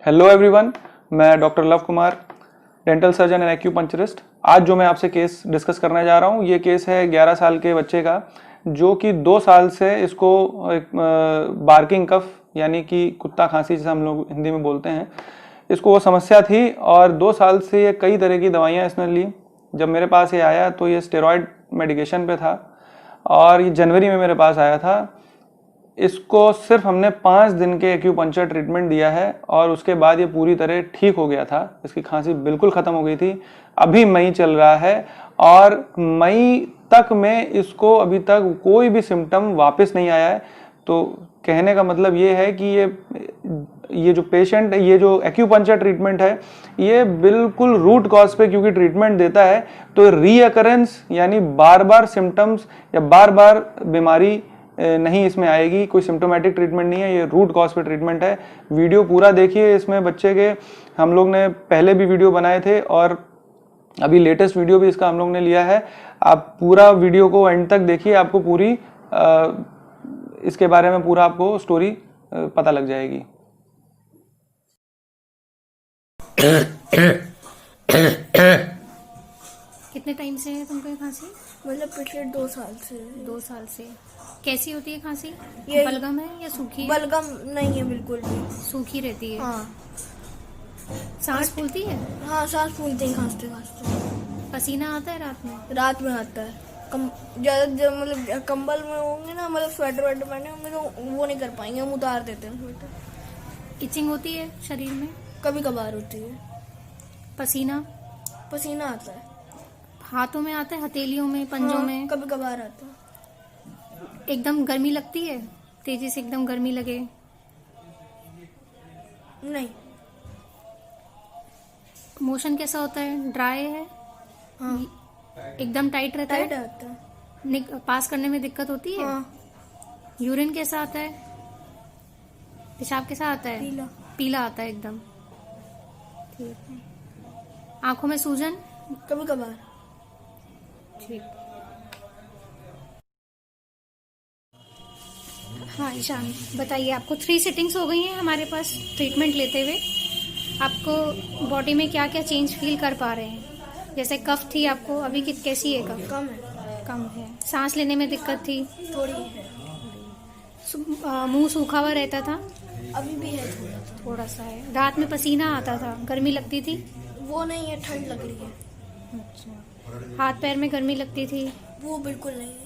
Hello everyone, मैं doctor love Kumar, dental surgeon and acupuncturist. आज जो मैं आपसे केस डिस्कस करने जा रहा हूँ, ये केस है 11 साल के बच्चे का, जो कि 2 साल से इसको बार्किंग कफ यानी कि कुत्ता खांसी जिसे हम लोग हिंदी में बोलते हैं, इसको वो समस्या थी। और 2 साल से ये कई तरह की दवाइयाँ इसने ली। जब मेरे पास ये आया तो ये स्टेरॉयड मेडिकेशन पे था और ये जनवरी में मेरे पास आया था। इसको सिर्फ हमने 5 दिन के एक्यूपंक्चर ट्रीटमेंट दिया है और उसके बाद ये पूरी तरह ठीक हो गया था। इसकी खांसी बिल्कुल ख़त्म हो गई थी। अभी मई चल रहा है और मई तक में इसको अभी तक कोई भी सिम्टम वापस नहीं आया है। तो कहने का मतलब ये है कि ये जो पेशेंट, ये जो एक्यूपंक्चर ट्रीटमेंट है, ये बिल्कुल रूट कॉज पे क्योंकि ट्रीटमेंट देता है, तो रीअकरेंस यानी बार बार सिम्टम्स या बार बार बीमारी नहीं इसमें आएगी। कोई सिम्टोमेटिक ट्रीटमेंट नहीं है, ये रूट कॉज पे ट्रीटमेंट है। वीडियो पूरा देखिए। इसमें बच्चे के हम लोग ने पहले भी वीडियो बनाए थे और अभी लेटेस्ट वीडियो भी इसका हम लोग ने लिया है। आप पूरा वीडियो को एंड तक देखिए, आपको पूरी इसके बारे में पूरा आपको स्टोरी पता लग जाएगी। कितने टाइम से है तुमको ये खांसी? मतलब पिछले 2 साल से। 2 साल से। कैसी होती है खांसी? ये बलगम है या सूखी है? बलगम नहीं है, बिल्कुल भी सूखी रहती है। हाँ। सांस फूलती है? हाँ, सांस फूलते हैं खांसते खांसते। पसीना आता है रात में? रात में आता है। ज्यादा मतलब कंबल में होंगे ना, मतलब स्वेटर वेटर पहने होंगे तो वो नहीं कर पाएंगे, हम उतार देते हैं स्वेटर। इचिंग होती है शरीर में? कभी कभार होती है। पसीना? पसीना आता है। हाथों में आता है, हथेलियों में, पंजों में? कभी कभार आता है। एकदम गर्मी लगती है? तेजी से एकदम गर्मी लगे? नहीं। मोशन कैसा होता है? ड्राई है? हाँ। एकदम टाइट रहता है? टाइट आता है। पास करने में दिक्कत होती है? हाँ। यूरिन कैसा आता है? पेशाब कैसा आता है? पीला। पीला आता है एकदम। ठीक है। आंखों में सूजन? कभी कभार। ठीक। हाँ ईशान, बताइए, आपको 3 सिटिंग्स हो गई हैं हमारे पास ट्रीटमेंट लेते हुए। आपको बॉडी में क्या क्या चेंज फील कर पा रहे हैं? जैसे कफ थी आपको, अभी कैसी है कफ? कम है। कम है। सांस लेने में दिक्कत थी? थोड़ी है। मुंह सूखा हुआ रहता था? अभी भी है थोड़ा सा है। रात में पसीना आता था, गर्मी लगती थी? वो नहीं है, ठंड लग रही है। अच्छा। हाथ पैर में गर्मी लगती थी? वो बिल्कुल नहीं है।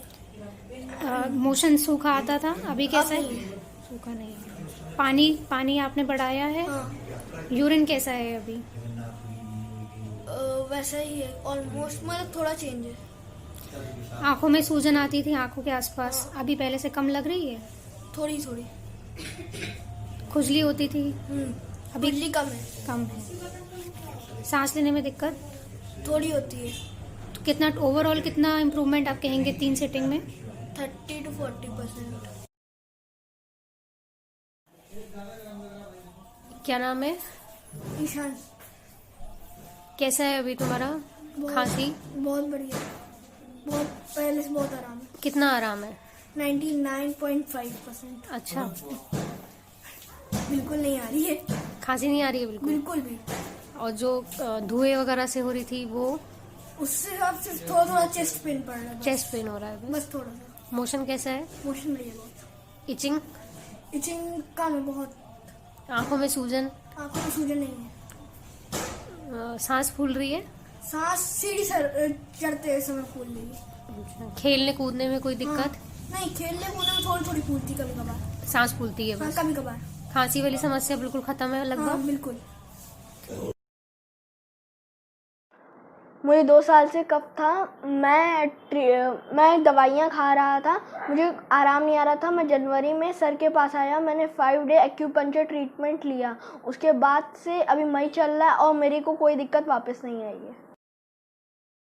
मोशन सूखा आता था? अभी कैसा है? नहीं है। सूखा नहीं है। पानी आपने बढ़ाया है? हाँ। यूरिन कैसा है अभी? वैसा ही है ऑलमोस्ट, मतलब थोड़ा चेंज है। आंखों में सूजन आती थी आंखों के आसपास, अभी पहले से कम लग रही है? थोड़ी थोड़ी। खुजली होती थी? अभी खुजली कम है। कम है। सांस लेने में दिक्कत थोड़ी होती है। तो कितना ओवरऑल कितना इम्प्रूवमेंट आप कहेंगे 3 सिटिंग में? 30 to 40%। क्या नाम है? ईशान। कैसा है अभी तुम्हारा खांसी? बहुत बढ़िया, बहुत पहले से बहुत आराम है। कितना आराम है? 99.5%। अच्छा। बिल्कुल नहीं आ रही है। खांसी नहीं आ रही है बिल्कुल? बिल्कुल भी। और जो धुएं वगैरह से हो रही थी वो? उससे आप सिर्फ थोड़ा थोड़ा चेस्ट पेन पड़ रहा है। चेस्ट पेन हो रहा है बस थोड़ा सा। मोशन कैसा है? मोशन बढ़िया बहुत। इचिंग? इचिंग कम है बहुत। आंखों में सूजन? आंखों में सूजन नहीं है। सांस फूल रही है? सांस सीढ़ी चढ़ते समय फूल रही है। खेलने कूदने में कोई दिक्कत? हाँ। नहीं, खेलने कूदने में थोड़ी थोड़ी फूलती कभी कभार। सांस फूलती है हाँ, बस? कभी कभार। खांसी वाली समस्या बिल्कुल खत्म है लगभग? हाँ, बिल्कुल। मुझे 2 साल से कफ था। मैं दवाइयाँ खा रहा था, मुझे आराम नहीं आ रहा था। मैं जनवरी में सर के पास आया, मैंने 5 डे एक्यूपंक्चर ट्रीटमेंट लिया। उसके बाद से अभी मई चल रहा है और मेरे को कोई दिक्कत वापस नहीं आई है।